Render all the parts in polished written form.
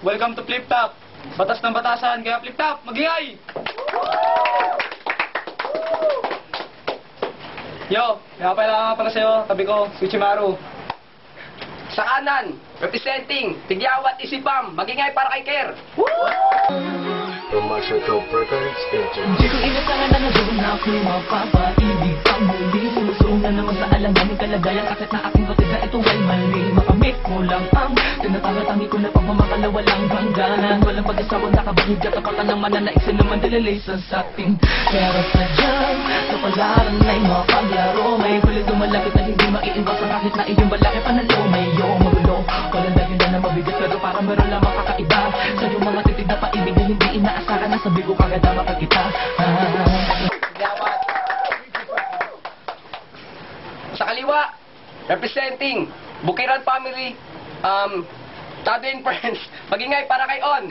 welcome to Flip Top. Batas ng batasan, kaya Flip Top, magingay! Yo, kaya pala sa'yo, tabi ko, si Chimaru. Sa kanan, representing Tigyawat Isipam, magingay para kay Ker. Commercial Top Records Di ko inasahan na nadoon na ako'y mapapaibig pang muli. Sumusuong na naman sa alanganing kalagayan, kahit na aking batid na ito ay mali. Makamit mo lang ang tinatatangi ko na pagmamakala walang hangganan. Walang pag-asawang nakabahig at kapatan ng mananaig sa naman dilalasan sa atin. Pero sadyang sa palaran ay mapaglaro. May huli dumalapit na hindi maiiwasan kahit na iyong balaki panalo. May iyong magulo, walang dahilan na mabigat pero parang meron lamang kakaiba. Sa iyong mga titig na paibig na hindi inaasahan na sabi ko kagad na makakita. Sa kaliwa, representing Bukiran Family, Tado and Friends, magingay para kay On.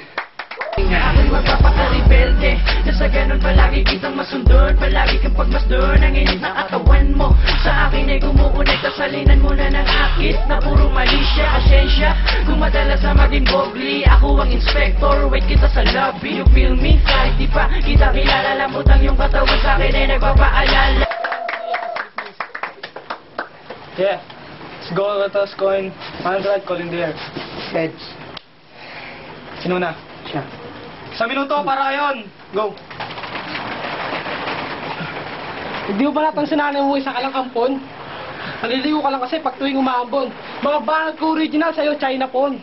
Ako'y magpapaka-rebelde na sa ganun palagi kitang masundon. Palagi kang pagmasdon ang init ng katawan mo. Sa akin ay gumuunay, kasalinan mo na ng akit na puro mali siya, asensya. Kung madalas na maging bogli, ako ang inspector. Wait kita sa lobby, you feel me? Kahit di pa kita kilala, lamutang yung katawan sa akin ay nagpapaalala. Yeah, let's go, let us coin 100, call in the air. Heads. Sino na? Siya. Sa minuto para ngayon, go! Hindi mo ba natin sinanay mo isa ka lang ampon? Naliligo ka lang kasi pag tuwing umaambon. Mga banat ko original sa'yo, China pon.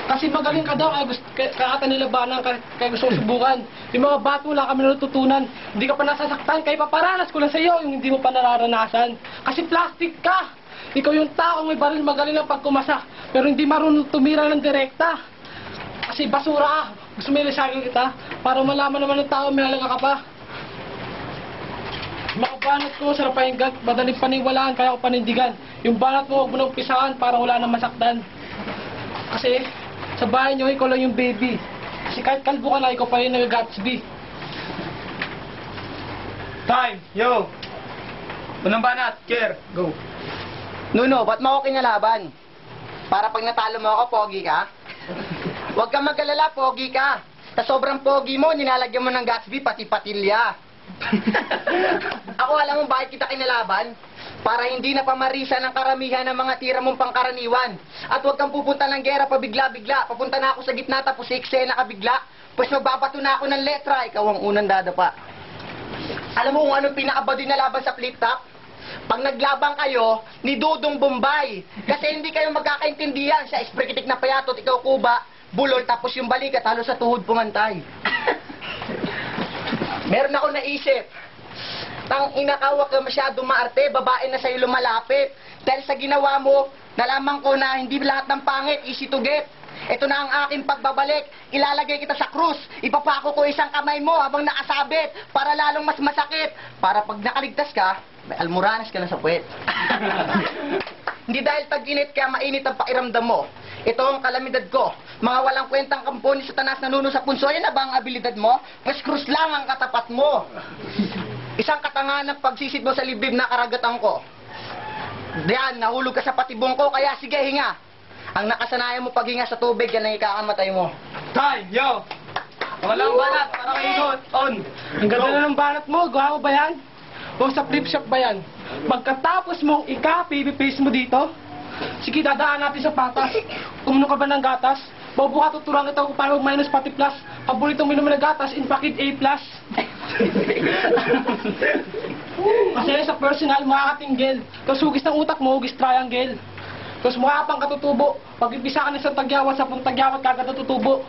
Kasi magaling ka daw, kaya nila banang, kaya gusto ko subukan. Yung mga bato wala kami natutunan. Hindi ka pa nasasaktan, kaya paparanas ko lang sa'yo yung hindi mo pa nararanasan. Kasi plastic ka! Ikaw yung taong may baril magaling ang pagkumasa, pero hindi marunong tumira ng direkta. Kasi basura ka. Gusto mo i-recycle kita para malaman naman ng tao may halaga ka pa. Mga banat ko, sarap pakinggan, madaling paniwalaan, kaya ko panindigan. Yung banat mo, huwag mo na umpisahan para wala nang masaktan. Kasi sa bahay nyo, ikaw lang yung baby. Kasi kahit kalbo ka na, ikaw pa rin nag-Gatsby. Time, yo! Unang banat, Ker, go! Nuno, ba't mo ako kinalaban? Para pag natalo mo ako, pogi ka? Huwag kang mag-alala, pogi ka. Sa sobrang pogi mo, nilalagyan mo ng Gatsby, pati patilya. Ako alam mo bakit kita kinalaban? Para hindi na pamarisa ng karamihan ng mga tira mong pangkaraniwan. At huwag kang pupunta ng gera pabigla-bigla. Papunta na ako sa gitna tapos sa eksena ka bigla. Pues magbabato na ako ng letra, ikaw ang unang dadapa. Alam mo kung anong pinakabadi na laban sa flip top? Pag naglaban kayo ni Dudong Bombay. Kasi hindi kayo magkakaintindihan. Siya isprikitik na payatot, ikaw kuba, bulol, tapos yung balikat halos sa tuhod pumantay. Meron ako naisip. Tang inakawak ka masyado maarte, babae na sa'yo lumalapit. Dahil sa ginawa mo, nalaman ko na hindi lahat ng pangit, easy to get. Ito na ang aking pagbabalik. Ilalagay kita sa krus. Ipapako ko isang kamay mo habang nakasabit para lalong mas masakit. Para pag nakaligtas ka, may almoranas ka na sa puwet. Hindi dahil tag-init kaya mainit ang pakiramdam mo. Ito ang kalamidad ko. Mga walang kwentang kamponi sa tanas nanuno sa punso. Yan na ba ang abilidad mo? Mas krus lang ang katapat mo. Isang katangahan ng pagsisid mo sa liblib na karagatan ko. Diyan, nahulog ka sa patibong ko, kaya sige, hinga. Ang nakasanayan mo paghinga sa tubig, yan ang ikakamatay mo. Time, yo! Walang banat, para kay On! Ang ganda na ng banat mo, gawa mo ba yan? O sa flip shop ba yan? Pagkatapos mong ika-baby face mo dito, sige, dadaan natin sa patas. Umuno ka ba ng gatas? Babuka tuturuan kita kung paano mag-minus pati plus. Paboritong minum ng gatas, Infakid A+. Kasi sa personal, makakatinggil. Tapos hugis ng utak mo, hugis triangle. Tapos mukha pang katutubo. Pag ipisa ka na sa tagyawat, sa pong tagyawat, kagad natutubo.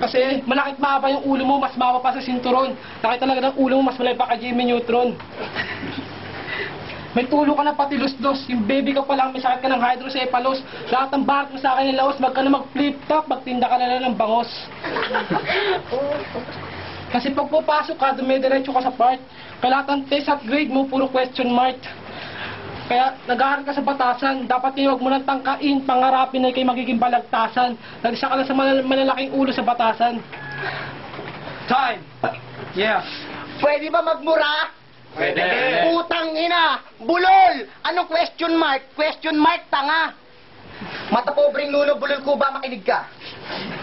Kasi malakit mahaba yung ulo mo, mas mahaba pa sa sinturon. Nakita talaga ng ulo mo, mas malay pa kay Jimmy Neutron. May tulo ka na pati lusdos. Yung baby ka pa lang, may sakit ka ng hydrocephalus. Lahat ng banat mo sa akin ng laos, wag ka na mag-flip top, magtinda ka na lang ng bangos. Kasi pag pupasok ka, dumidiretso ka sa part. Kaya lahat ng test at grade mo, puro question mark. Kaya nag-aaral ka sa batasan, dapat huwag mo nang tangkain, pangarapin na kayo magiging balagtasan. Nag-isa ka lang sa malalaking ulo sa batasan. Time! Yeah! Pwede ba magmura? Pwede! Putang ina! Bulol! Anong question mark? Question mark, tanga! Mata pobreng Nuno, bulol Kuba, makinig ka.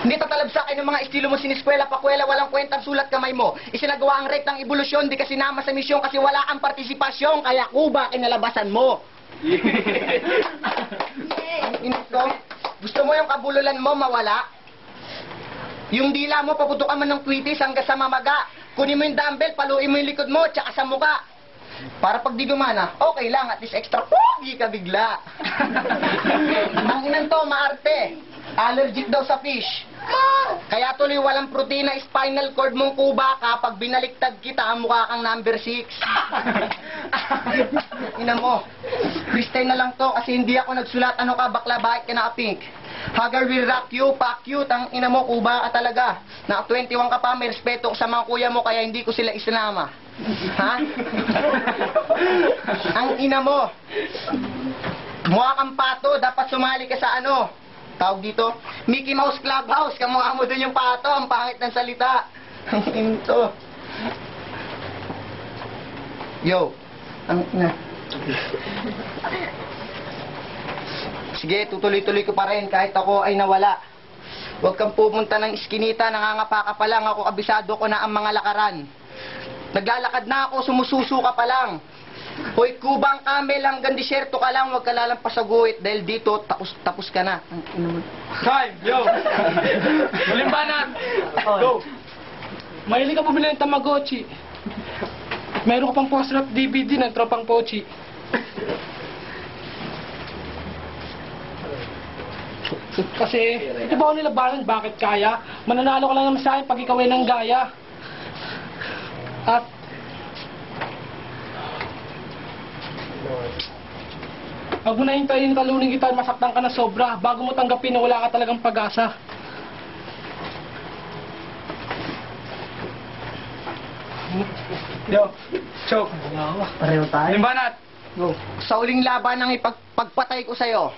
Hindi tatalab sa akin ng mga estilo mo siniskwela, pakwela, walang kwentang sulat kamay mo. Isinagawa ang rektang ebolusyon, di ka sinama sa misyon kasi wala ang partisipasyon, kaya Kuba, kinalabasan mo. Ang init ko, gusto mo yung kabululan mo mawala? Yung dila mo, paputukan mo ng kwitis hanggang sa mamaga. Kunin mo yung dumbbell, paluin mo yung likod mo, tsaka sa muka. Para pag di gumana, okay lang, at least extra pogi ka bigla. Ang inan to, maarte. Allergic daw sa fish. Kaya tuloy walang protina, spinal cord mong Kuba ka. Pag binaliktad kita, mukha kang number 6. Ina mo, freestyle na lang to kasi hindi ako nagsulat. Ano ka, bakla, bakit ka naka-pink? Hagar will rock you, pack you. Tang ina mo, Kuba ka talaga. Naka 21 ka pa, may respeto ko sa mga kuya mo, kaya hindi ko sila isinama. Ha? Ang ina mo, mukha kang pato, dapat sumali ka sa ano, tawag dito, Mickey Mouse Clubhouse, kamukha mo dun yung pato, ang pangit ng salita. Ang ito. Yo, ang ina. Sige, tutuloy-tuloy ko pa rin kahit ako ay nawala. Huwag kang pumunta ng iskinita, nangangapa ka pa lang, ako abisado ko na ang mga lakaran. Naglalakad na ako, sumususo ka pa lang. Hoy, Kubang Camel, hanggang disyerto ka lang, huwag ka lalampas sa guhit dahil dito, tapos ka na. Time, yo! Huling banat! Go! Mahilig ka bumili ng Tamagotchi. Mayroon ka pang post-rap DVD ng Tropang Pochi. Kasi, ito ba ako nilabanan? Bakit kaya? Mananalo ka lang naman sa akin pag ikaw ay ng gaya. At, wag mo na hintayin talunin kita, masaktan ka na sobra bago mo tanggapin na wala ka talagang pag-asa. Yo! Choke! Pareho tayo. Huling banat! Go. Sa uling laban ng ipagpatay ko sa'yo.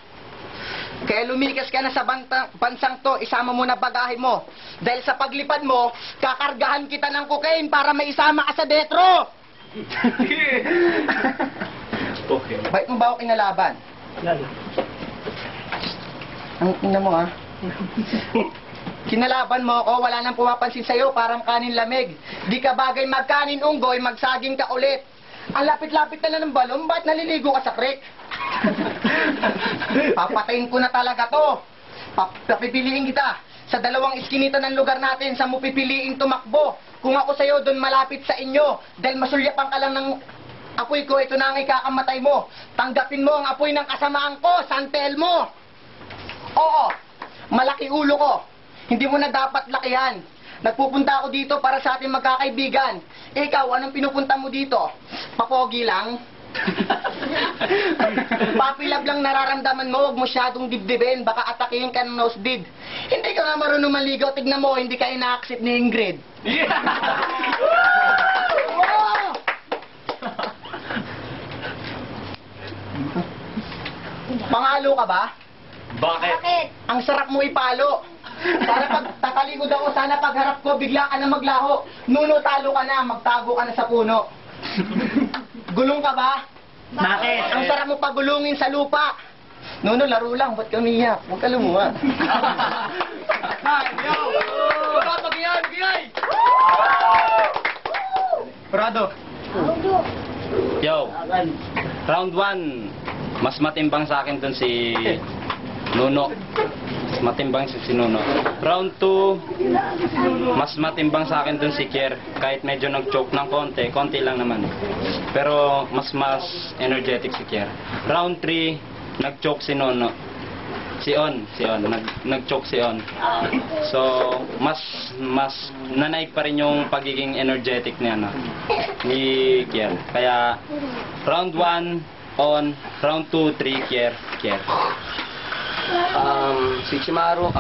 Kaya lumikas ka na sa bansang to, isama mo na bagahe mo. Dahil sa paglipad mo, kakargahan kita ng cocaine para maisama ka sa detro! Okay. Bait mo ba ako kinalaban? Ang ina mo ha? Kinalaban mo ako, wala nang pumapansin sa'yo, parang kanin lamig. Di ka bagay magkanin unggoy, magsaging ka ulit. Ang lapit-lapit na ng balon, ba't naliligo ka sa creek? Papatayin ko na talaga to. Papipiliin kita. Sa dalawang iskinita ng lugar natin, sa mo pipiliing tumakbo. Kung ako sa'yo, doon malapit sa inyo. Dahil masulyapan ka lang ng apoy ko, ito na ang ikakamatay mo. Tanggapin mo ang apoy ng kasamaan ko, Santel mo. Oo, malaki ulo ko. Hindi mo na dapat lakihan. Nagpupunta ako dito para sa ating magkakaibigan. Ikaw, anong pinupunta mo dito? Papogi lang? Papilab lang nararamdaman mo, huwag masyadong dibdibin, baka atakihin ka ng nosebleed. Hindi ka nga marunong maligaw, tignan mo, hindi ka ina-accept ni Ingrid. Oh! Pangalo ka ba? Bakit? Ang sarap mo ipalo. Sana pag tatalikod ako, sana pagharap ko, bigla ka na maglaho. Nuno, talo ka na, magtago ka na sa puno. Gulong ka ba? Bakit? Ang sarap mo pagulungin sa lupa. Nuno, laro lang, ba't ka umiyak? Huwag ka lumuha. Time, yo! Prado, bigay! Bigay! Prado. Yo, round 1, mas matimbang sa akin dun si Nuno. Mas matimbang si Nuno. Round 2, mas matimbang sa akin dun si Kier. Kahit medyo nag-choke ng konti lang naman. Pero mas energetic si Kier. Round 3, nag-choke si Nuno. Nag-choke si On. So, mas nanaig pa rin yung pagiging energetic niya, no? Ni Kier. Kaya, round 1, On. Round 2, 3, Kier. Si Chimaru,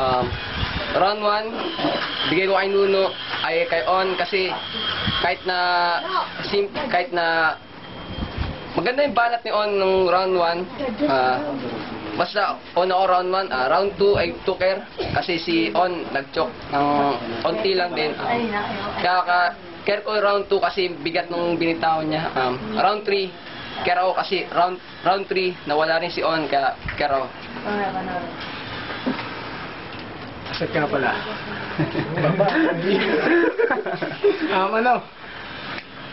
round 1, bigay ko kay Nuno, ay kay On kasi kahit na maganda yung banat ni On nung round 1, basta On ako round 1, round 2 ay Tuker kasi si On nag-choke ng onti lang din. Kaya care ko round 2 kasi bigat nung binitawan niya. Round 3, care ako kasi round 3 nawala rin si On kaya care ako. Asset ka pala.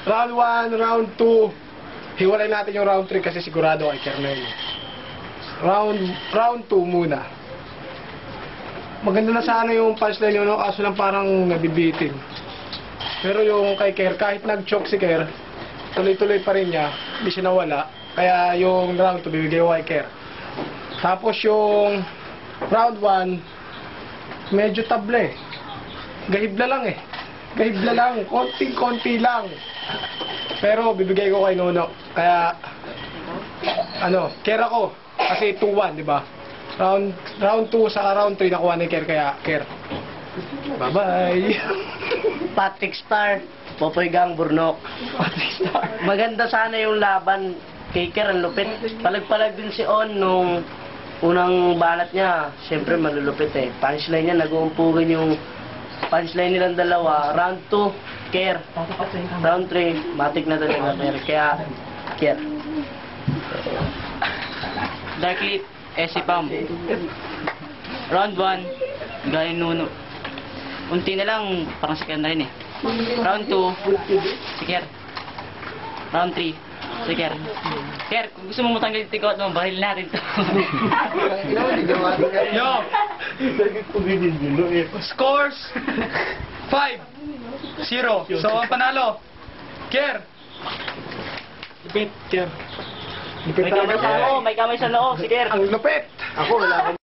Round 1, round 2. Hiwalay natin yung round 3 kasi sigurado kay Kernel. Round 2 muna. Maganda na sana yung punchline yun, no? Kaso lang parang nabibitin. Pero yung kay Ker, kahit nag-choke si Ker, tuloy-tuloy pa rin niya, hindi siya nawala. Kaya yung round 2 bibigay ko kay Ker. Tapos yung round 1, medyo table. Gahibla lang eh. Gahibla lang, konting-konti lang. Pero bibigay ko kay Nuno. Kaya, Ker ako. Kasi 2-1, di ba? Round 2 sa round 3 nakuha ni Ker, kaya Ker. Bye-bye! Patrick Star, Popoy Gang Burnok. Maganda sana yung laban kay Ker, ang lupit. Palag-palag din si On nung unang banat niya. Siyempre malulupit eh. Punchline niya, nag-uumpugan yung punchline nilang dalawa. Round 2, Ker. Round 3, matik na talaga Ker. Kaya, Ker. Darklit, Esipam. Round 1, Galing Nuno. Unti na lang, parang si Ker na rin eh. Round 2, si Ker. Round 3, si Ker. Ker, kung gusto mo matanggal yung tikot mo, baril natin to. Yo! Scores 5-0. So, ang panalo, Ker. Lupit, Ker. Lupit May kamay talaga. sa loob, may kamay sa loob, si Ker. Ang lupit! Ako, wala akong